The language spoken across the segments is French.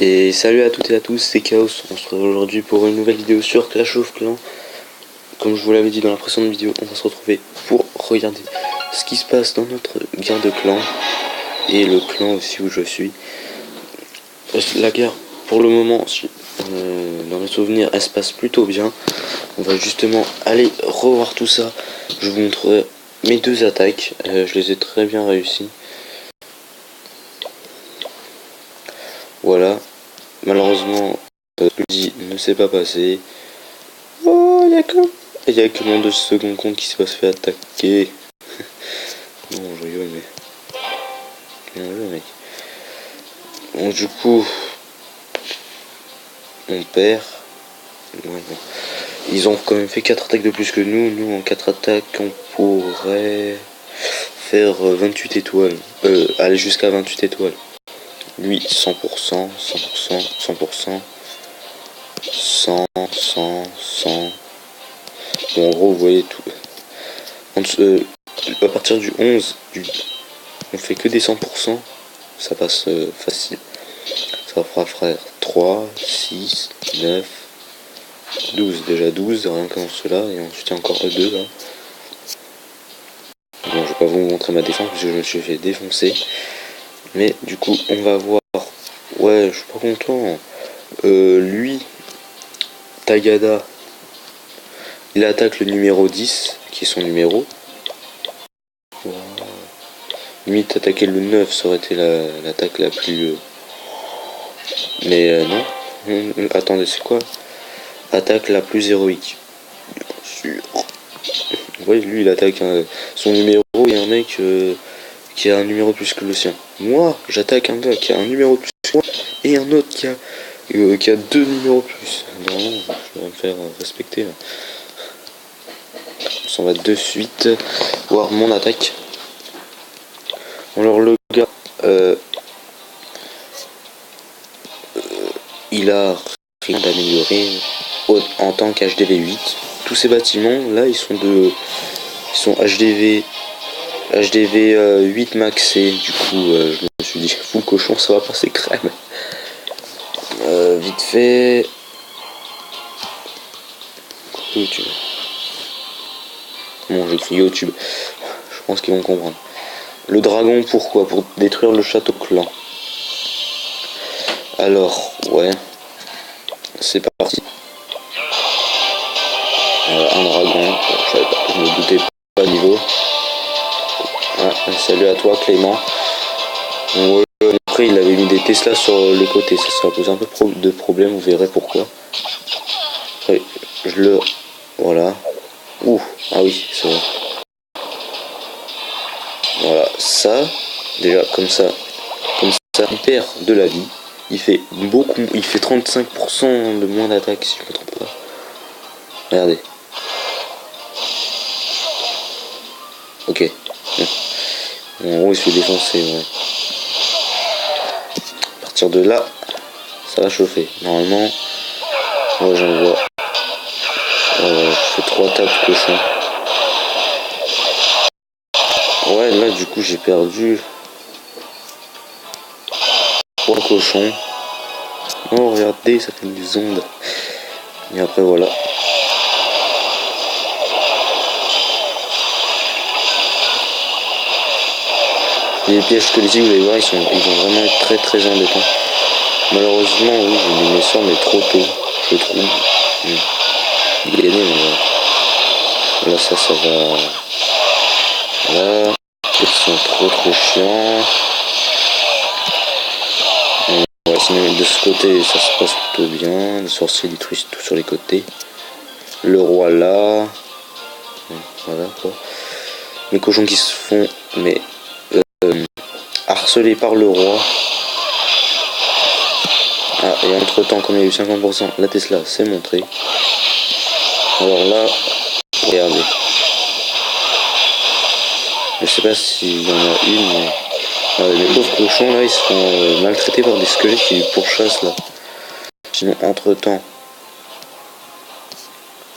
Et salut à toutes et à tous, c'est Chaos. On se retrouve aujourd'hui pour une nouvelle vidéo sur Clash of Clans. Comme je vous l'avais dit dans la précédente vidéo, on va se retrouver pour regarder ce qui se passe dans notre guerre de clans et le clan aussi où je suis. La guerre, pour le moment, dans mes souvenirs, elle se passe plutôt bien. On va justement aller revoir tout ça. Je vous montrerai mes deux attaques. Je les ai très bien réussies. Voilà. Malheureusement, celui ne s'est pas passé. Oh, il y a que mon de second compte qui s'est fait attaquer. Non, je rigole, mais bien joué, mec. Bon, du coup, on perd. Ouais, bon. Ils ont quand même fait 4 attaques de plus que nous. Nous, en 4 attaques, on pourrait faire 28 étoiles. Aller jusqu'à 28 étoiles. Lui, 100%, 100%, 100%, 100, 100, 100. Bon, en gros, vous voyez tout. À partir du 11, on fait que des 100%. Ça passe facile. Ça fera frère 3, 6, 9, 12. Déjà 12, rien qu'en cela. Et ensuite, il y a encore 2 là. Bon, je vais pas vous montrer ma défense parce que je me suis fait défoncer. Mais du coup, on va voir. Ouais, je suis pas content. Lui, Tagada, il attaque le numéro 10, qui est son numéro. Wow. Limite, attaquer le 9, ça aurait été l'attaque la plus... Mais non. Attendez, c'est quoi? Attaque la plus héroïque. Bien sûr. Ouais, lui, il attaque son numéro et un mec qui a un numéro plus que le sien. Moi, j'attaque un gars qui a un numéro plus que moi et un autre qui a 2 numéros plus. Non, je vais me faire respecter là. On s'en va de suite voir mon attaque. Alors le gars, il a rien d'améliorer en tant qu'HDV 8. Tous ces bâtiments là, ils sont HDV 8 maxé. Du coup, je me suis dit, fou le cochon, ça va passer crème. Vite fait. YouTube. Bon, j'écris YouTube. Je pense qu'ils vont comprendre. Le dragon, pourquoi? Pour détruire le château clan. Alors, ouais. C'est parti. Un dragon. Je me doutais pas niveau. Ah, salut à toi, Clément. Ouais, après, il avait mis des Tesla sur les côtés. Ça va poser un peu de problème. Vous verrez pourquoi. Après, je le... Voilà. Ouh. Ah oui, c'est vrai. Voilà, ça, déjà comme ça, il perd de la vie. Il fait 35% de moins d'attaque si je me trompe pas. Regardez. Ok. Bon. En gros, il se fait défoncer, ouais. À partir de là, ça va chauffer. Normalement, moi j'en vois. Je fais 3 tapes cochon. Ouais, là du coup j'ai perdu 3 cochons. Oh, regardez, ça fait des ondes. Et après voilà. Les pièges squelettiques, vous allez voir, ils vont vraiment être très très embêtants. Malheureusement, oui, j'ai mis mes sorts, mais trop tôt, je trouve. Il est né, mais là, ça va. Là, ils sont trop chiants. Ouais, sinon, de ce côté, ça se passe plutôt bien. Les sorciers détruisent tout sur les côtés. Le roi là. Voilà quoi. Les cochons qui se font, mais harcelés par le roi. Ah, et entre temps, comme il y a eu 50%, la Tesla s'est montrée. Alors là, regardez. Je sais pas s'il y en a une, mais les pauvres cochons là, ils se font maltraités par des squelettes qui pourchassent là. Sinon, entre temps,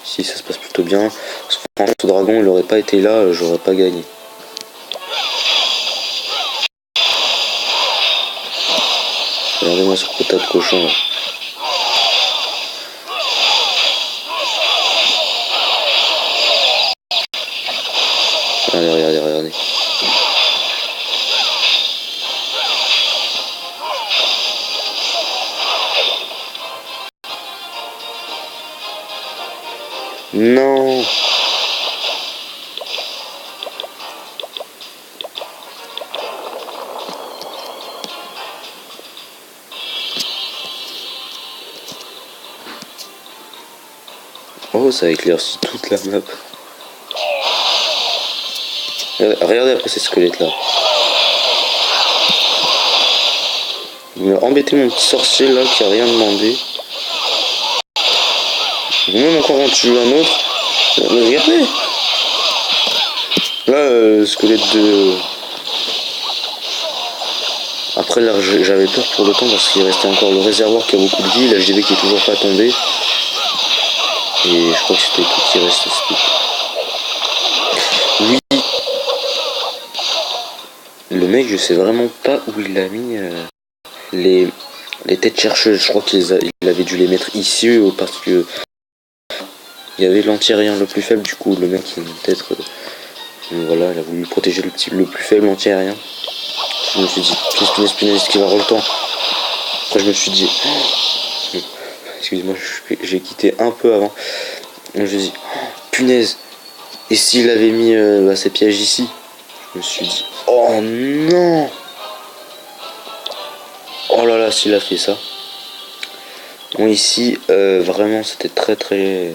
si ça se passe plutôt bien, franchement, ce dragon il aurait pas été là, j'aurais pas gagné. Regardez-moi ce quota de cochon là. Regardez. Non. Oh, ça éclaircit toute la map. Regardez après ces squelettes là. Il m'a embêté mon petit sorcier là qui a rien demandé. Même encore en tuer un autre. Mais regardez. Là, squelette de... Après là j'avais peur pour le temps parce qu'il restait encore le réservoir qui a beaucoup de vie. La HDV qui est toujours pas tombé. Et je crois que c'était tout qui reste. Oui. Le mec, je sais vraiment pas où il a mis les têtes chercheuses. Je crois qu'il avait dû les mettre ici parce que il y avait l'anti-aérien le plus faible. Du coup, le mec, peut-être voilà, il a voulu protéger le plus faible anti-aérien. Je me suis dit, punaise, qui va avoir le temps. Après, je me suis dit, excusez-moi, j'ai quitté un peu avant. Je me suis dit, punaise, et s'il avait mis ses pièges ici? Je me suis dit, oh non! Oh là là, s'il a fait ça. Bon, ici, vraiment, c'était très...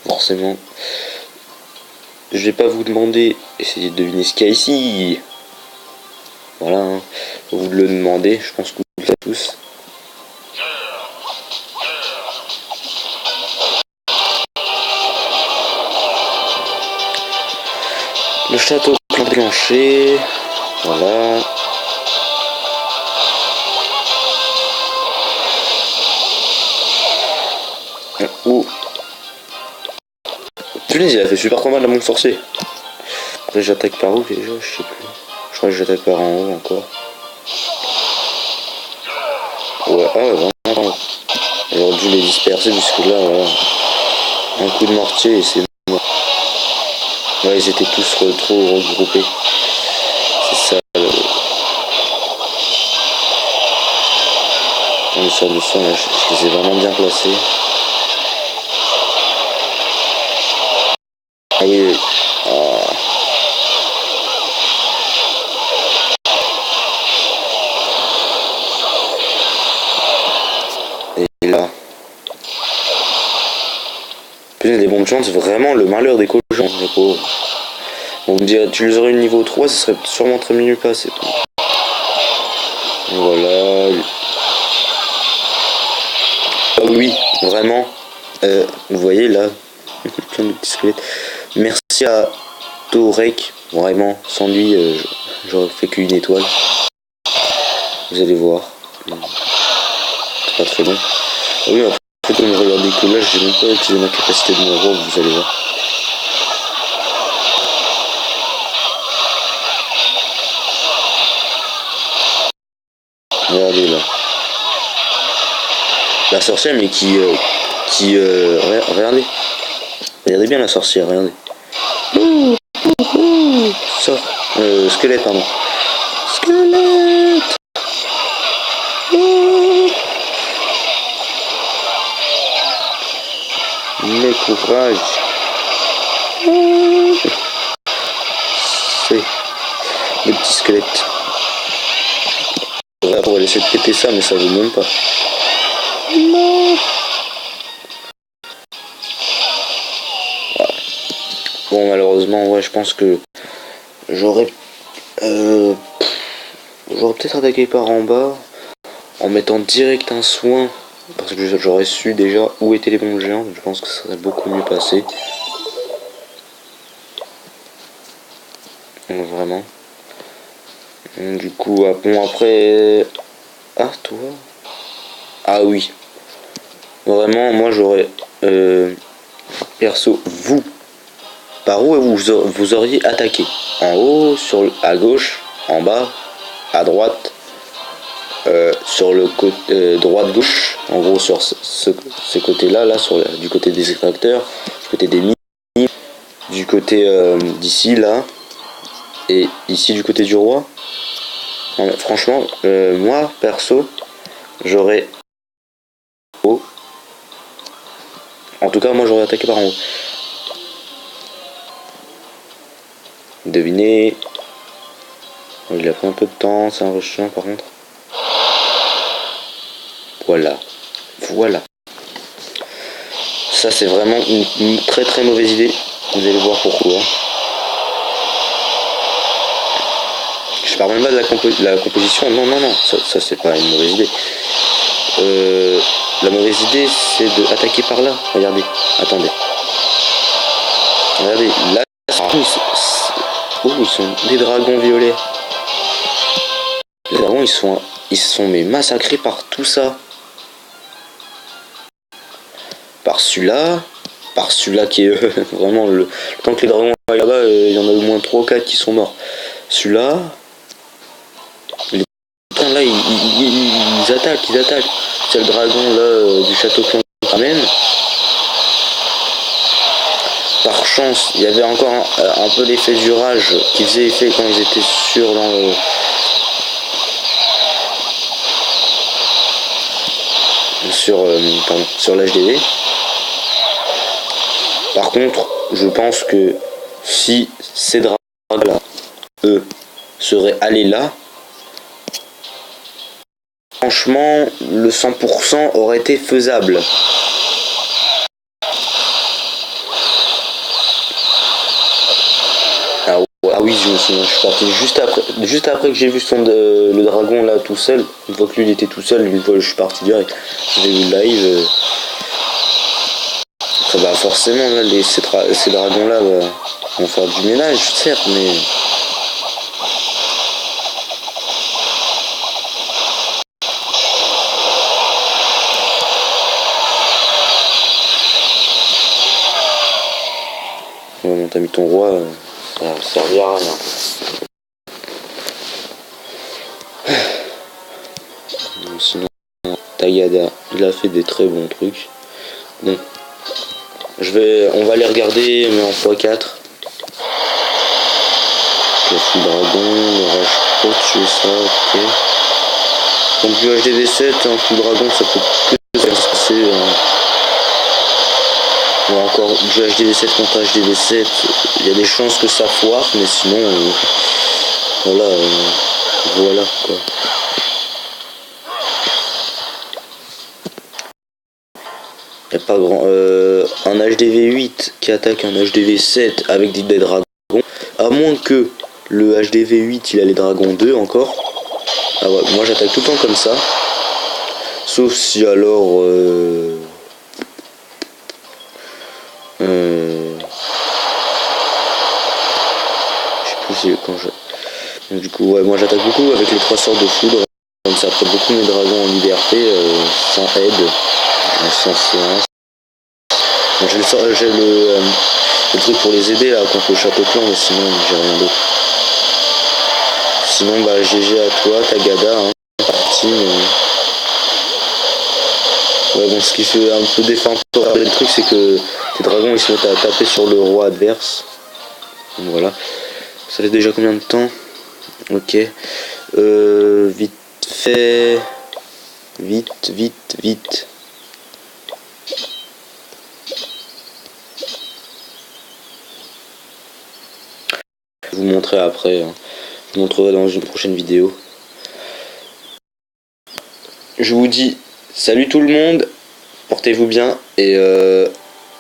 Forcément. Je vais pas vous demander, essayez de deviner ce qu'il y a ici. Voilà, hein. Vous le demandez, je pense que vous le savez tous. Le château enclenché. Voilà. Oh. Punaise, il a fait super mal à mon sorcier. Après, j'attaque par où déjà? Je sais plus. Je crois que j'attaque par en haut encore. Ouais, ah ouais, vraiment. J'aurais dû les disperser jusque là, voilà. Un coup de mortier et c'est mort. Ouais, ils étaient tous trop regroupés. C'est ça le... On sort de son là, je les ai vraiment bien placés. Ah oui, ah. Et là. Putain, les bombes chantes, c'est vraiment le malheur des cochons, les pauvres. On me dirait, tu les aurais eu niveau 3, ce serait sûrement très mieux passé. Voilà. Ah oui, vraiment. Vous voyez là, plein de petits squelettes. Merci à Torek, vraiment, sans lui, j'aurais fait qu'une étoile. Vous allez voir. C'est pas très bon. Ah oui, après, comme regardez que là, j'ai même pas utilisé ma capacité de mon robe, vous allez voir. Regardez là. La sorcière, mais regardez. Regardez bien la sorcière, regardez. Ça. Squelette, pardon. Squelette. Mais courage. C'est le petit squelette. On va laisser de péter ça, mais ça veut même pas. Non. Ouais. Bon, malheureusement, ouais, je pense que j'aurais peut-être attaqué par en bas en mettant direct un soin parce que j'aurais su déjà où étaient les bombes géantes. Je pense que ça serait beaucoup mieux passé. Vraiment. Du coup, bon après... Ah, toi? Ah oui. Vraiment, moi j'aurais... perso, vous. Par où vous auriez attaqué? En haut, à gauche, en bas, à droite. sur le côté droite-gauche, en gros sur ce côté-là, là, du côté des extracteurs, du côté des mines, du côté d'ici, là, et ici du côté du roi. Non, franchement, moi, perso, j'aurais... haut. En tout cas, moi, j'aurais attaqué par en haut. Devinez. Il a pris un peu de temps, c'est un peu chiant par contre. Voilà. Voilà. Ça, c'est vraiment une très très mauvaise idée. Vous allez voir pourquoi. Je parle même pas de la composition. Non, non, non. Ça c'est pas une mauvaise idée. La mauvaise idée, c'est d'attaquer par là. Regardez. Attendez. Regardez. Là, ils sont des dragons violets. Les dragons, ils sont mais massacrés par tout ça. Par celui-là qui est vraiment le temps que les dragons aillent là-bas, il y en a au moins 3 ou 4 qui sont morts. Celui-là, là ils attaquent. C'est le dragon là du château clan qui ramène. Par chance, il y avait encore un peu l'effet du rage qui faisait effet quand ils étaient sur dans le... sur l'HDV. Par contre, je pense que si ces dragons-là, eux, seraient allés là, franchement, le 100% aurait été faisable. Ah oui, je me souviens, je suis parti juste après que j'ai vu le dragon là tout seul. Une fois que lui il était tout seul, une fois je suis parti direct. J'ai vu le live. Après, bah forcément là, ces dragons là vont faire du ménage, certes, mais... Bon, t'as mis ton roi, ça ne servira à rien. Sinon, Tagada, il a fait des très bons trucs. Bon, on va les regarder, mais en x4. Le full dragon, le rage pro, tuer ça, ok. Donc du HDV7, un full dragon, ça peut que se passer. Bon, encore du HDV7 contre HDV7, il y a des chances que ça foire, mais sinon, voilà quoi. Y a pas grand. Un HDV8 qui attaque un HDV7 avec des dragons, à moins que le HDV8 il a les dragons 2 encore. Ah ouais, moi j'attaque tout le temps comme ça. Sauf si alors. Je sais plus quand je. Donc, du coup, ouais, moi j'attaque beaucoup avec les 3 sorts de foudre. Comme ça prend beaucoup mes dragons en liberté, sans aide, sans séance. J'ai le truc pour les aider là contre le château clan, mais sinon j'ai rien d'autre. Sinon bah GG à toi, Tagada, hein, parti. Ouais bon, ce qui fait un peu défendre le truc, c'est que tes dragons ils se mettent à taper sur le roi adverse. Donc voilà. Ça fait déjà combien de temps? Ok. Vite fait. Vite. Je vous montrerai après. Hein. Je vous montrerai dans une prochaine vidéo. Je vous dis salut tout le monde. Portez-vous bien et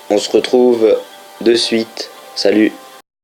on se retrouve de suite. Salut.